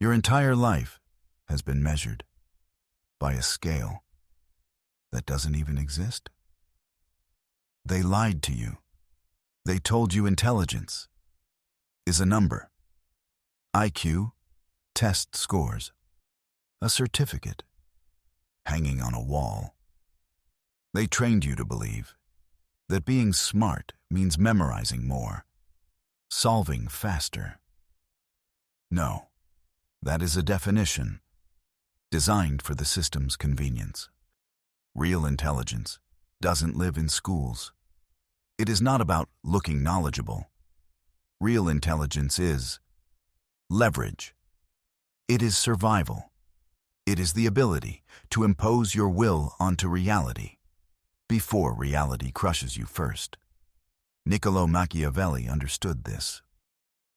Your entire life has been measured by a scale that doesn't even exist. They lied to you. They told you intelligence is a number. IQ, test scores, a certificate hanging on a wall. They trained you to believe that being smart means memorizing more, solving faster. No, that is a definition designed for the system's convenience. Real intelligence doesn't live in schools. It is not about looking knowledgeable. Real intelligence is leverage. It is survival. It is the ability to impose your will onto reality before reality crushes you first. Niccolo Machiavelli understood this.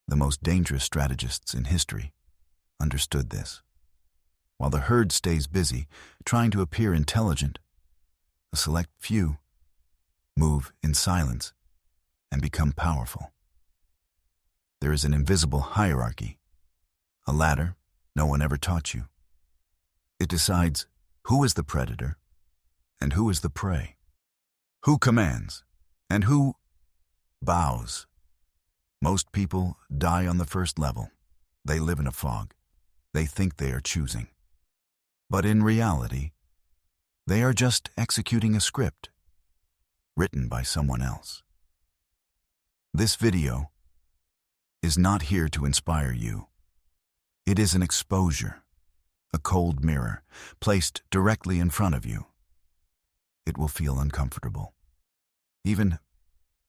The most dangerous strategists in history understood this. While the herd stays busy trying to appear intelligent, a select few move in silence and become powerful. There is an invisible hierarchy, a ladder no one ever taught you. It decides who is the predator and who is the prey, who commands and who bows. Most people die on the first level. They live in a fog. They think they are choosing. But in reality, they are just executing a script written by someone else. This video is not here to inspire you. It is an exposure, a cold mirror placed directly in front of you. It will feel uncomfortable, even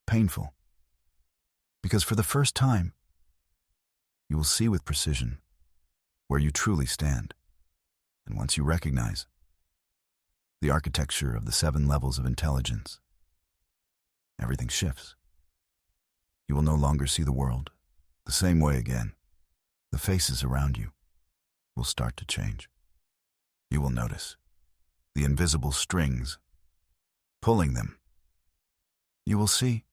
painful, because for the first time, you will see with precision where you truly stand. And once you recognize the architecture of the 7 levels of intelligence, everything shifts. You will no longer see the world the same way again. The faces around you will start to change. You will notice the invisible strings pulling them. You will see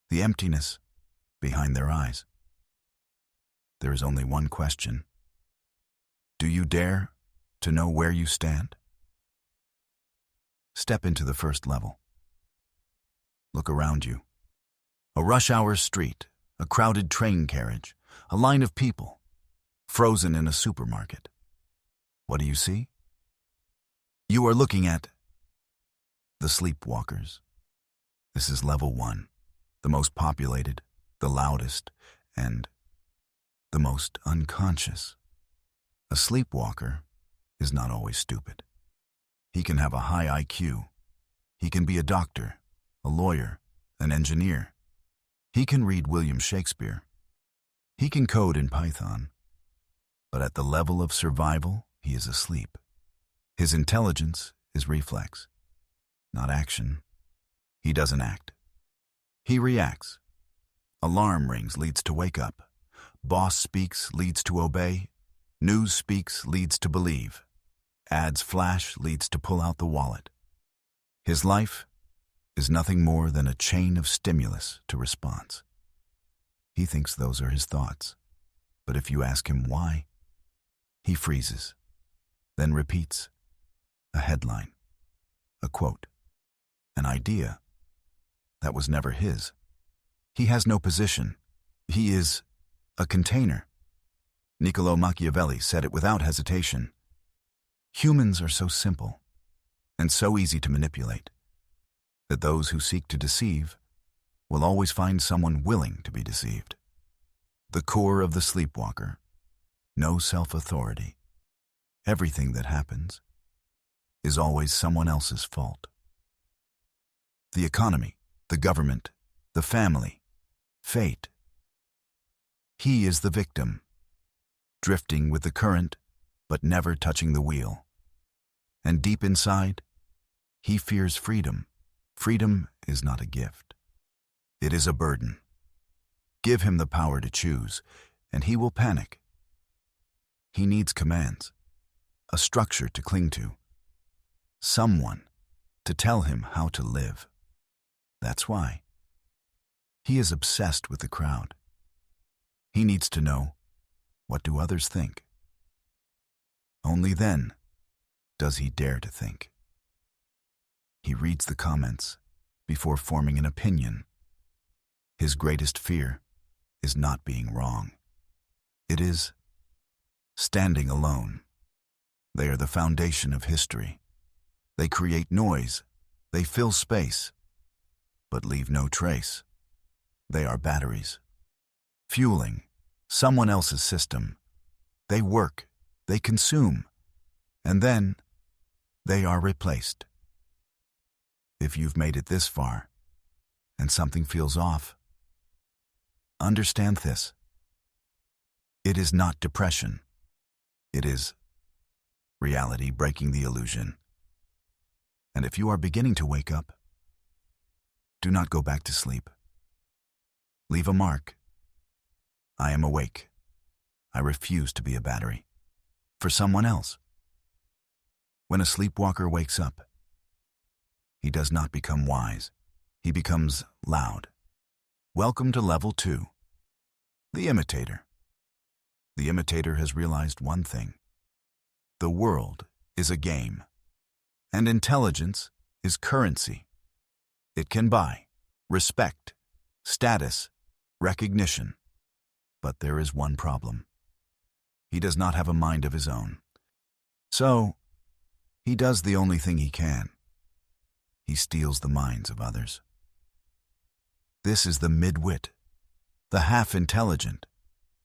the emptiness behind their eyes. There is only one question. Do you dare to know where you stand? Step into the first level. Look around you. A rush hour street, a crowded train carriage, a line of people, frozen in a supermarket. What do you see? You are looking at the sleepwalkers. This is level 1, the most populated, the loudest, and the most unconscious. A sleepwalker is not always stupid. He can have a high IQ. He can be a doctor, a lawyer, an engineer. He can read William Shakespeare. He can code in Python. But at the level of survival, he is asleep. His intelligence is reflex, not action. He doesn't act. He reacts. Alarm rings leads to wake up. Boss speaks leads to obey. News speaks leads to believe. Ads flash leads to pull out the wallet. His life is nothing more than a chain of stimulus to response. He thinks those are his thoughts, but if you ask him why, he freezes, then repeats a headline, a quote, an idea that was never his. He has no position. He is a container. Niccolo Machiavelli said it without hesitation. Humans are so simple and so easy to manipulate that those who seek to deceive will always find someone willing to be deceived. The core of the sleepwalker: no self-authority. Everything that happens is always someone else's fault. The economy, the government, the family, fate. He is the victim, drifting with the current, but never touching the wheel. And deep inside, he fears freedom. Freedom is not a gift. It is a burden. Give him the power to choose, and he will panic. He needs commands, a structure to cling to, someone to tell him how to live. That's why he is obsessed with the crowd. He needs to know What do others think? Only then does he dare to think. He reads the comments before forming an opinion. His greatest fear is not being wrong. It is standing alone. They are the foundation of history. They create noise. They fill space, but leave no trace. They are batteries, fueling someone else's system. They work, they consume, and then they are replaced. If you've made it this far and something feels off, understand this. It is not depression. It is reality breaking the illusion. And if you are beginning to wake up, do not go back to sleep. Leave a mark. I am awake. I refuse to be a battery for someone else. When a sleepwalker wakes up, he does not become wise. He becomes loud. Welcome to level 2. The Imitator. The Imitator has realized one thing. The world is a game, and intelligence is currency. It can buy respect, status, recognition. But there is one problem. He does not have a mind of his own. So, he does the only thing he can. He steals the minds of others. This is the mid-wit, the half-intelligent,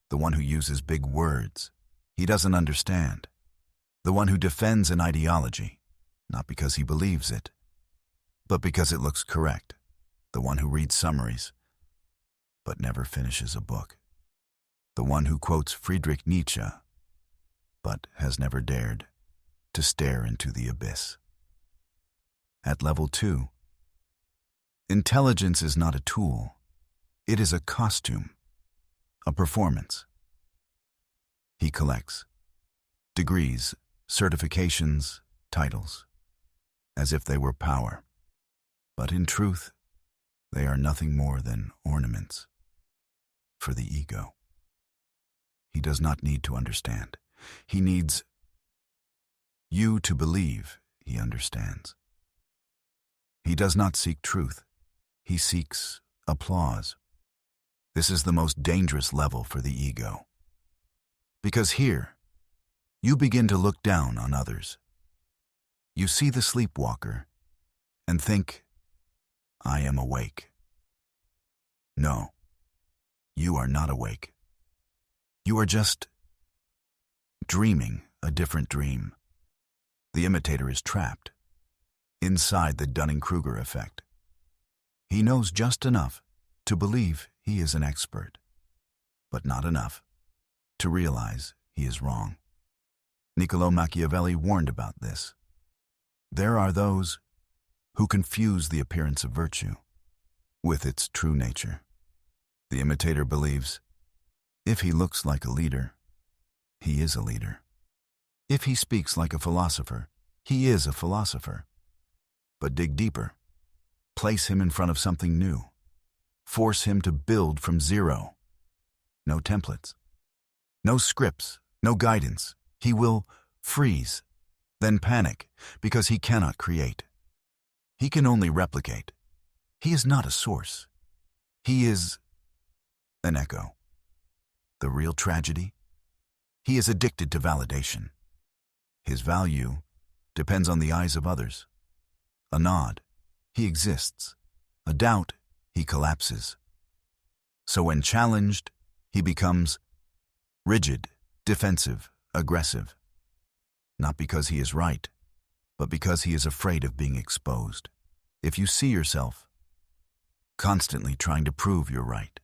the one who uses big words he doesn't understand, the one who defends an ideology, not because he believes it, but because it looks correct, the one who reads summaries, but never finishes a book, the one who quotes Friedrich Nietzsche, but has never dared to stare into the abyss. At level 2, intelligence is not a tool. It is a costume, a performance. He collects degrees, certifications, titles, as if they were power. But in truth, they are nothing more than ornaments for the ego. He does not need to understand. He needs you to believe he understands. He does not seek truth. He seeks applause. This is the most dangerous level for the ego. Because here, you begin to look down on others. You see the sleepwalker and think, I am awake. No, you are not awake. You are just dreaming a different dream. The imitator is trapped inside the Dunning-Kruger effect. He knows just enough to believe he is an expert, but not enough to realize he is wrong. Niccolo Machiavelli warned about this. There are those who confuse the appearance of virtue with its true nature. The imitator believes if he looks like a leader, he is a leader. If he speaks like a philosopher, he is a philosopher. But dig deeper. Place him in front of something new. Force him to build from zero. No templates. No scripts. No guidance. He will freeze, then panic, because he cannot create. He can only replicate. He is not a source. He is an echo. The real tragedy? He is addicted to validation. His value depends on the eyes of others. A nod, he exists. A doubt, he collapses. So when challenged, he becomes rigid, defensive, aggressive. Not because he is right, but because he is afraid of being exposed. If you see yourself constantly trying to prove you're right,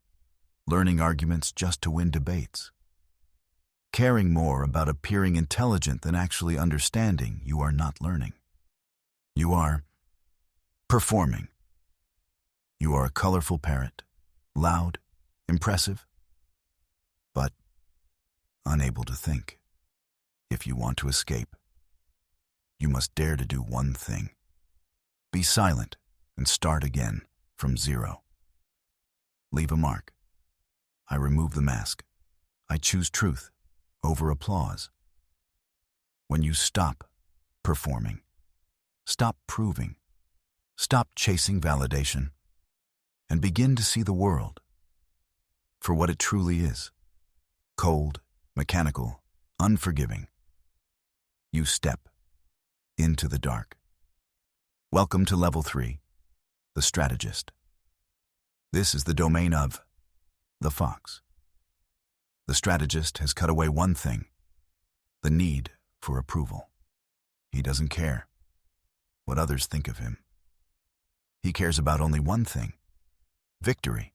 learning arguments just to win debates, caring more about appearing intelligent than actually understanding, you are not learning. You are performing. You are a colorful parrot, loud, impressive, but unable to think. If you want to escape, you must dare to do one thing. Be silent and start again from zero. Leave a mark. I remove the mask. I choose truth. over applause. When you stop performing, stop proving, stop chasing validation, and begin to see the world for what it truly is: cold, mechanical, unforgiving. You step into the dark. Welcome to Level 3, the Strategist. This is the domain of the fox. The Strategist has cut away one thing: the need for approval. He doesn't care what others think of him. He cares about only one thing: victory.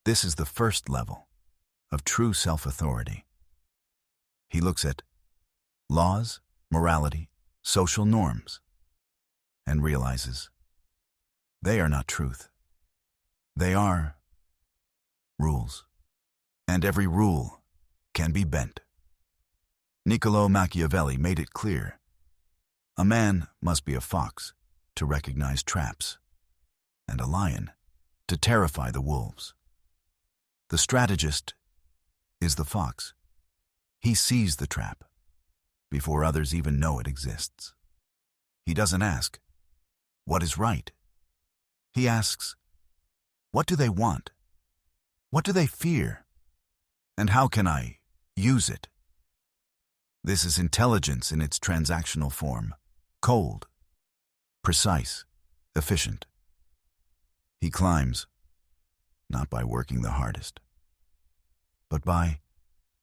This is the first level of true self-authority. He looks at laws, morality, social norms, and realizes they are not truth. They are rules. And every rule can be bent. Machiavelli made it clear: a man must be a fox to recognize traps, and a lion to terrify the wolves. The strategist is the fox. He sees the trap before others even know it exists. He doesn't ask, what is right? He asks, what do they want? What do they fear? And how can I use it? This is intelligence in its transactional form: cold, precise, efficient. He climbs, not by working the hardest, but by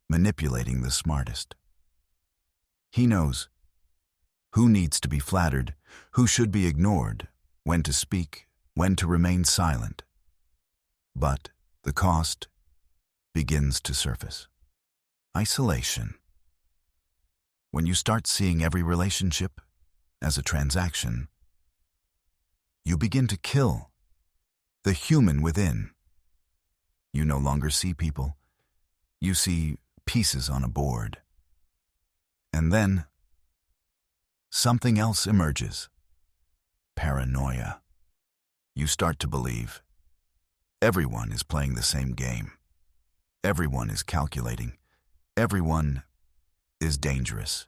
manipulating the smartest. He knows who needs to be flattered, who should be ignored, when to speak, when to remain silent. But the cost begins to surface: isolation. When you start seeing every relationship as a transaction, you begin to kill the human within. You no longer see people. You see pieces on a board. And then something else emerges: paranoia. You start to believe everyone is playing the same game. Everyone is calculating. Everyone is dangerous.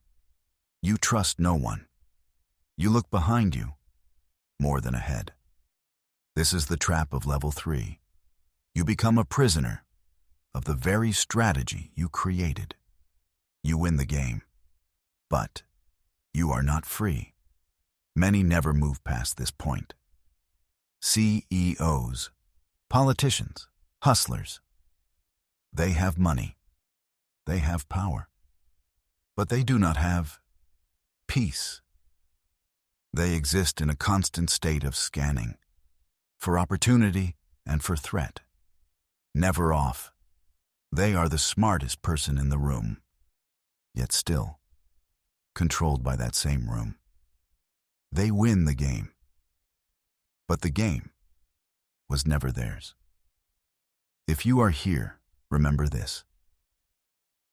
You trust no one. You look behind you more than ahead. This is the trap of Level 3. You become a prisoner of the very strategy you created. You win the game, but you are not free. Many never move past this point. CEOs, politicians, hustlers. They have money. They have power. But they do not have peace. They exist in a constant state of scanning, for opportunity and for threat. Never off. They are the smartest person in the room, yet still controlled by that same room. They win the game, but the game was never theirs. If you are here, remember this: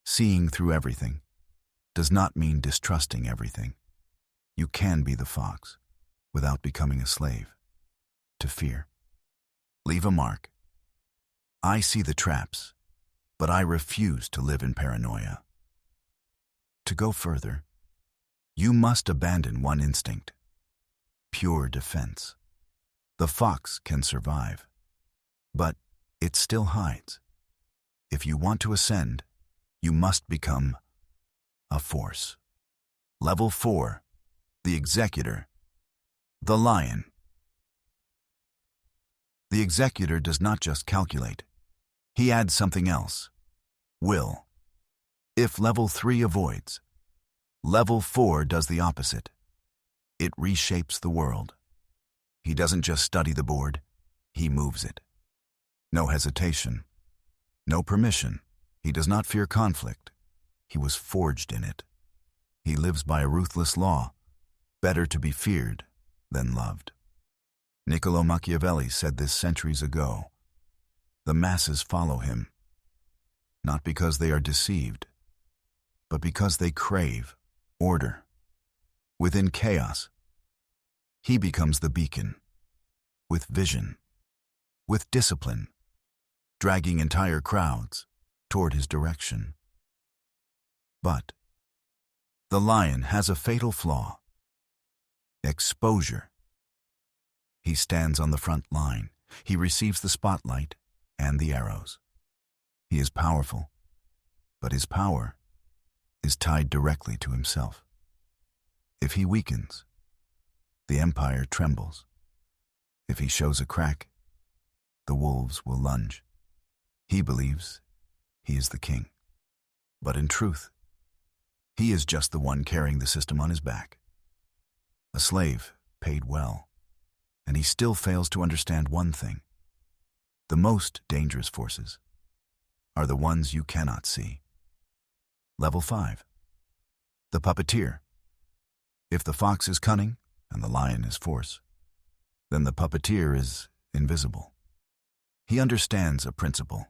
seeing through everything does not mean distrusting everything. You can be the fox without becoming a slave to fear. Leave a mark. I see the traps, but I refuse to live in paranoia. To go further, you must abandon one instinct: pure defense. The fox can survive, but it still hides. If you want to ascend, you must become a force. Level 4, the executor, the lion. The executor does not just calculate. He adds something else: will. If Level 3 avoids, Level 4 does the opposite. It reshapes the world. He doesn't just study the board, he moves it. No hesitation, no permission. He does not fear conflict. He was forged in it. He lives by a ruthless law: better to be feared than loved. Machiavelli said this centuries ago. The masses follow him, not because they are deceived, but because they crave order. Within chaos, he becomes the beacon, with vision, with discipline, dragging entire crowds toward his direction. But the lion has a fatal flaw: exposure. He stands on the front line. He receives the spotlight and the arrows. He is powerful, but his power is tied directly to himself. If he weakens, the empire trembles. If he shows a crack, the wolves will lunge. He believes he is the king. But in truth, he is just the one carrying the system on his back. A slave paid well, and he still fails to understand one thing: the most dangerous forces are the ones you cannot see. Level 5. The Puppeteer. If the fox is cunning and the lion is force, then the Puppeteer is invisible. He understands a principle: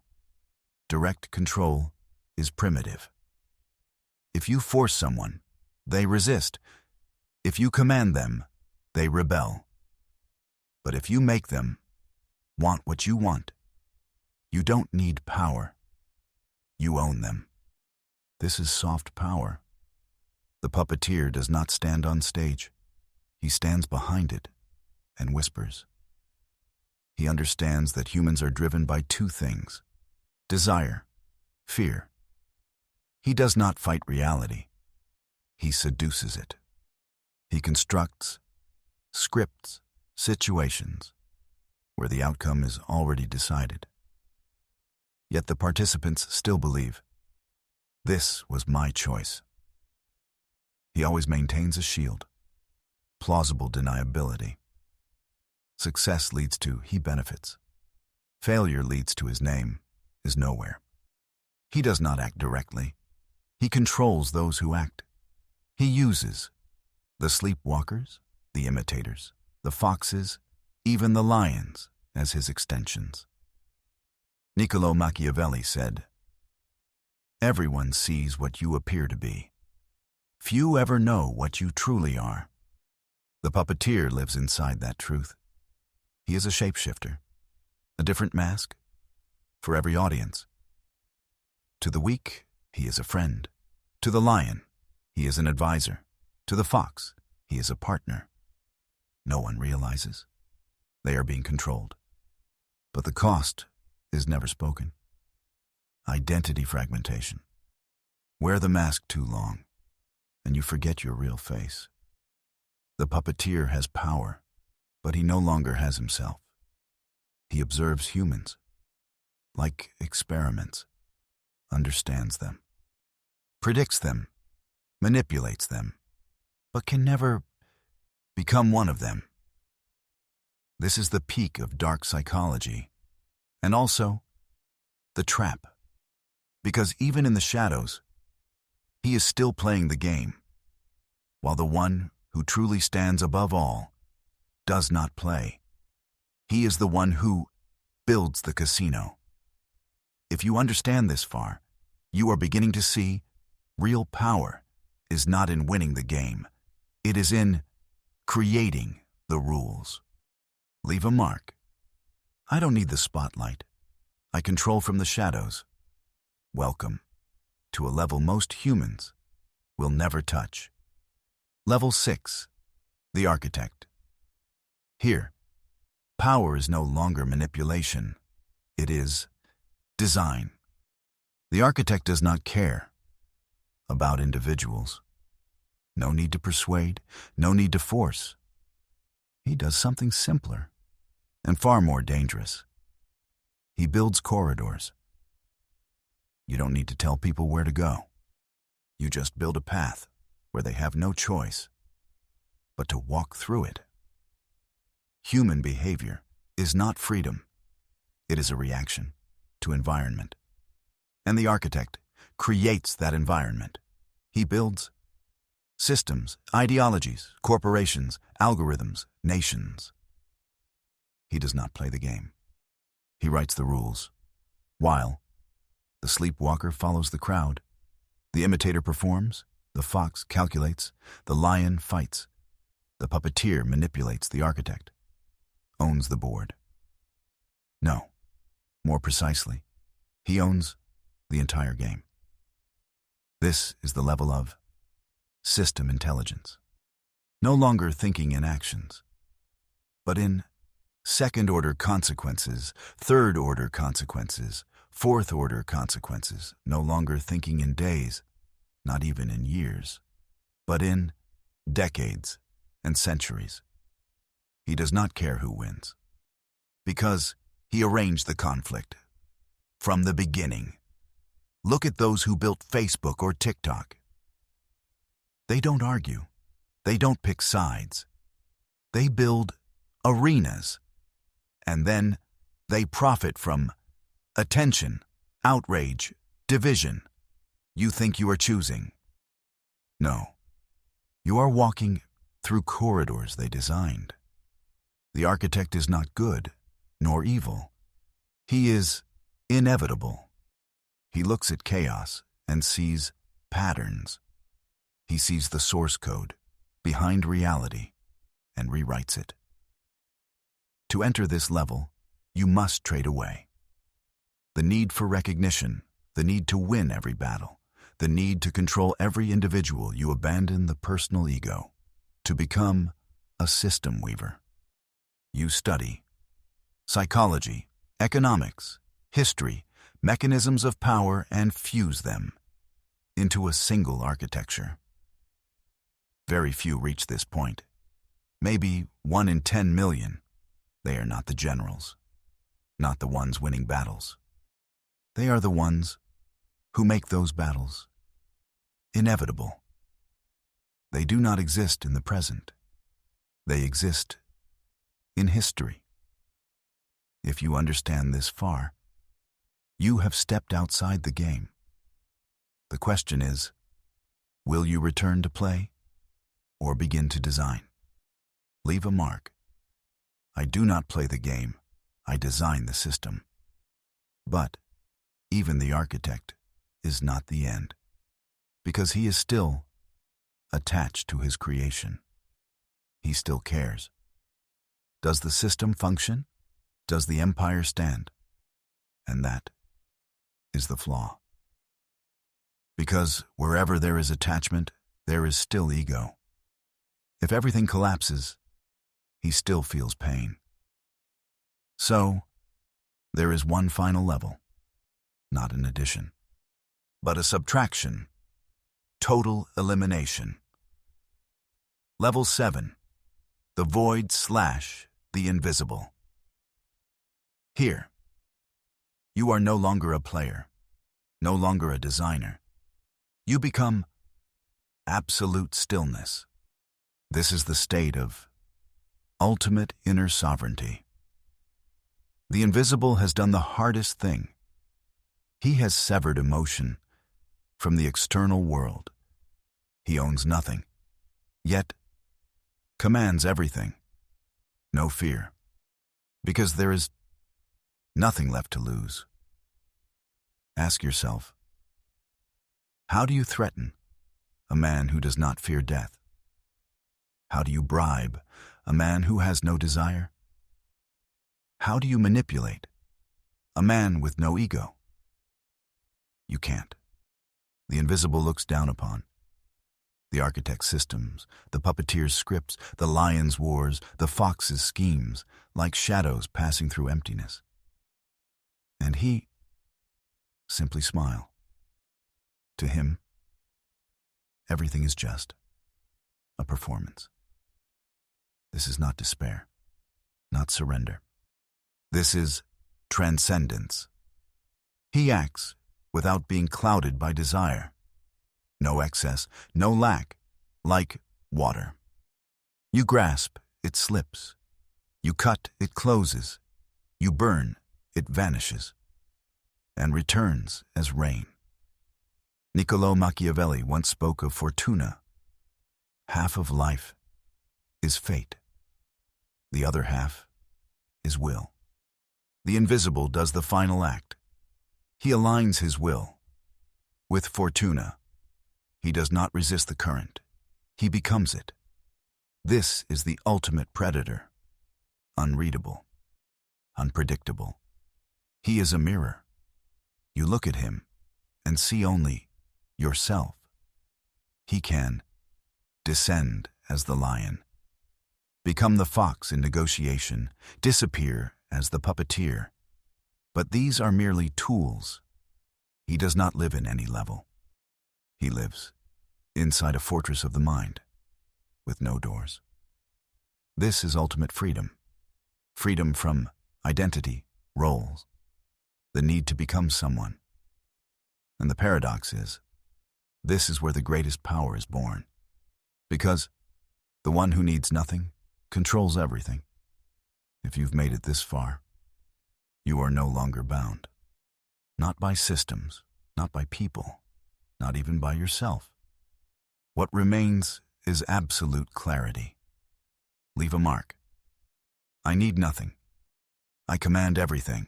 direct control is primitive. If you force someone, they resist. If you command them, they rebel. But if you make them want what you want, you don't need power. You own them. This is soft power. The Puppeteer does not stand on stage. He stands behind it and whispers. He understands that humans are driven by two things: desire, fear. He does not fight reality. He seduces it. He constructs, scripts, situations where the outcome is already decided. Yet the participants still believe, this was my choice. He always maintains a shield: plausible deniability. Success leads to he benefits. Failure leads to his name is nowhere. He does not act directly. He controls those who act. He uses the sleepwalkers, the imitators, the foxes, even the lions as his extensions. Niccolo Machiavelli said, "Everyone sees what you appear to be. Few ever know what you truly are." The Puppeteer lives inside that truth. He is a shapeshifter, a different mask for every audience. To the weak, he is a friend. To the lion, he is an advisor. To the fox, he is a partner. No one realizes they are being controlled. But the cost is never spoken. Identity fragmentation. Wear the mask too long, and you forget your real face. The Puppeteer has power, but he no longer has himself. He observes humans, like experiments, understands them, predicts them, manipulates them, but can never become one of them. This is the peak of dark psychology, and also the trap. Because even in the shadows, he is still playing the game, while the one who truly stands above all does not play. He is the one who builds the casino. If you understand this far, you are beginning to see real power is not in winning the game. It is in creating the rules. Leave a mark. I don't need the spotlight. I control from the shadows. Welcome to a level most humans will never touch. Level 6, the Architect. Here, power is no longer manipulation. It is design. The Architect does not care about individuals. No need to persuade, no need to force. He does something simpler and far more dangerous. He builds corridors. You don't need to tell people where to go. You just build a path where they have no choice but to walk through it. Human behavior is not freedom. It is a reaction to environment. And the Architect creates that environment. He builds systems, ideologies, corporations, algorithms, nations. He does not play the game. He writes the rules, while the sleepwalker follows the crowd. The imitator performs, the fox calculates, the lion fights. The Puppeteer manipulates, the Architect owns the board. No, more precisely, he owns the entire game. This is the level of system intelligence. No longer thinking in actions, but in second-order consequences, third-order consequences, fourth-order consequences, no longer thinking in days, not even in years, but in decades and centuries. He does not care who wins, because he arranged the conflict from the beginning. Look at those who built Facebook or TikTok. They don't argue. They don't pick sides. They build arenas, and then they profit from attention, outrage, division. You think you are choosing. No, you are walking through corridors they designed. The architect is not good nor evil. He is inevitable. He looks at chaos and sees patterns. He sees the source code behind reality and rewrites it. To enter this level, you must trade away the need for recognition, the need to win every battle, the need to control every individual. You abandon the personal ego to become a system weaver. You study psychology, economics, history, mechanisms of power, and fuse them into a single architecture. Very few reach this point. Maybe 1 in 10 million. They are not the generals, not the ones winning battles. They are the ones who make those battles inevitable. They do not exist in the present. They exist in history. If you understand this far, you have stepped outside the game. The question is, will you return to play or begin to design? Leave a mark. I do not play the game. I design the system. But even the architect is not the end, because he is still attached to his creation. He still cares. Does the system function? Does the empire stand? And that is the flaw. Because wherever there is attachment, there is still ego. If everything collapses, he still feels pain. So, there is one final level, not an addition, but a subtraction, total elimination. Level 7, the void / the invisible. Here, you are no longer a player, no longer a designer. You become absolute stillness. This is the state of ultimate inner sovereignty. The invisible has done the hardest thing. He has severed emotion from the external world. He owns nothing, yet commands everything. No fear, because there is nothing left to lose. Ask yourself, how do you threaten a man who does not fear death? How do you bribe a man who has no desire? How do you manipulate a man with no ego? You can't. The invisible looks down upon the architect's systems, the puppeteer's scripts, the lion's wars, the fox's schemes, like shadows passing through emptiness. And he simply smile. To him, everything is just a performance. This is not despair, not surrender. This is transcendence. He acts without being clouded by desire. No excess, no lack, like water. You grasp, it slips. You cut, it closes. You burn, it vanishes, and returns as rain. Niccolò Machiavelli once spoke of fortuna. Half of life is fate. The other half is will. The invisible does the final act. He aligns his will with fortuna. He does not resist the current. He becomes it. This is the ultimate predator. Unreadable, unpredictable. He is a mirror. You look at him and see only yourself. He can descend as the lion, become the fox in negotiation, disappear as the puppeteer. But these are merely tools. He does not live in any level. He lives inside a fortress of the mind, with no doors. This is ultimate freedom. Freedom from identity, roles, the need to become someone. And the paradox is, this is where the greatest power is born. Because the one who needs nothing controls everything. If you've made it this far, you are no longer bound. Not by systems, not by people, not even by yourself. What remains is absolute clarity. Leave a mark. I need nothing. I command everything.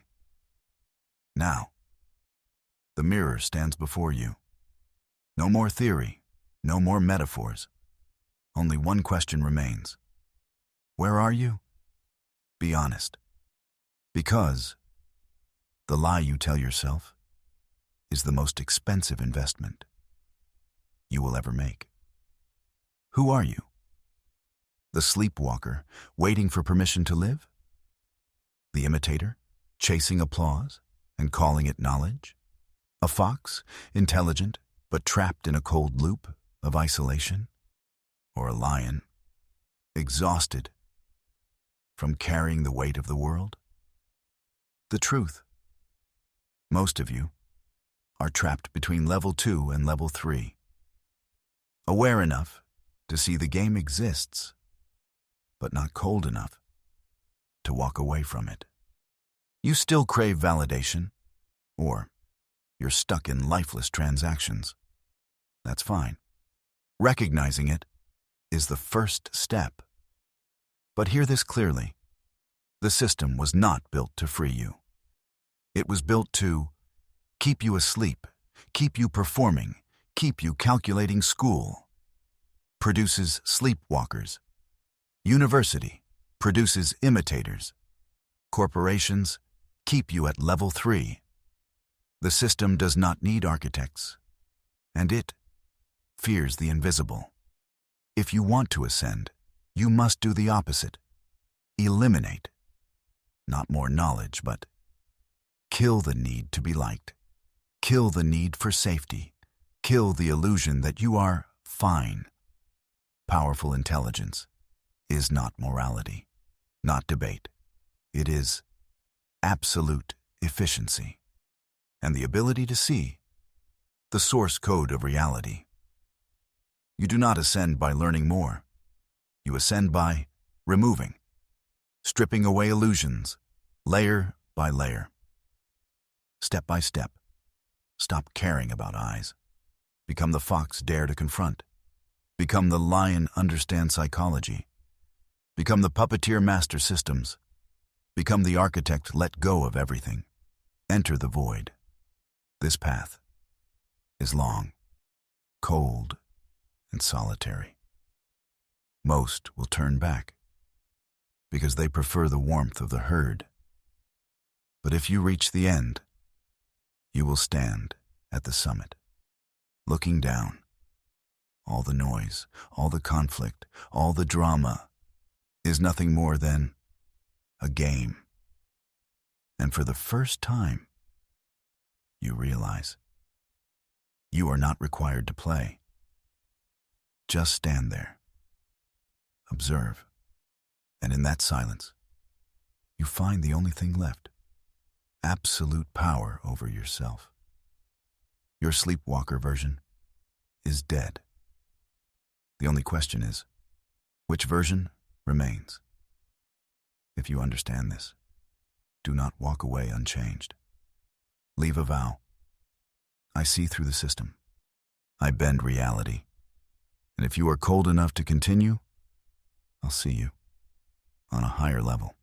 Now, the mirror stands before you. No more theory, no more metaphors. Only one question remains. Where are you? Be honest. Because the lie you tell yourself is the most expensive investment you will ever make. Who are you? The sleepwalker, waiting for permission to live? The imitator, chasing applause and calling it knowledge? A fox, intelligent but trapped in a cold loop of isolation? Or a lion, exhausted from carrying the weight of the world? The truth. Most of you are trapped between level 2 and level 3. Aware enough to see the game exists, but not cold enough to walk away from it. You still crave validation, or you're stuck in lifeless transactions. That's fine. Recognizing it is the first step. But hear this clearly. The system was not built to free you. It was built to keep you asleep, keep you performing, keep you calculating school. Produces sleepwalkers. University produces imitators. Corporations keep you at level 3. The system does not need architects, and it fears the invisible. If you want to ascend, you must do the opposite. Eliminate. Not more knowledge, but kill the need to be liked. Kill the need for safety. Kill the illusion that you are fine. Powerful intelligence is not morality, not debate. It is absolute efficiency and the ability to see the source code of reality. You do not ascend by learning more. You ascend by removing, stripping away illusions, layer by layer. Step by step, stop caring about eyes. Become the fox dare to confront. Become the lion understand psychology. Become the puppeteer master systems. Become the architect let go of everything. Enter the void. This path is long, cold, and solitary. Most will turn back because they prefer the warmth of the herd. But if you reach the end, you will stand at the summit, looking down. All the noise, all the conflict, all the drama is nothing more than a game. And for the first time, you realize you are not required to play. Just stand there, observe, and in that silence, you find the only thing left: absolute power over yourself. Your sleepwalker version is dead. The only question is, which version remains? If you understand this, do not walk away unchanged. Leave a vow. I see through the system. I bend reality. And if you are cold enough to continue, I'll see you on a higher level.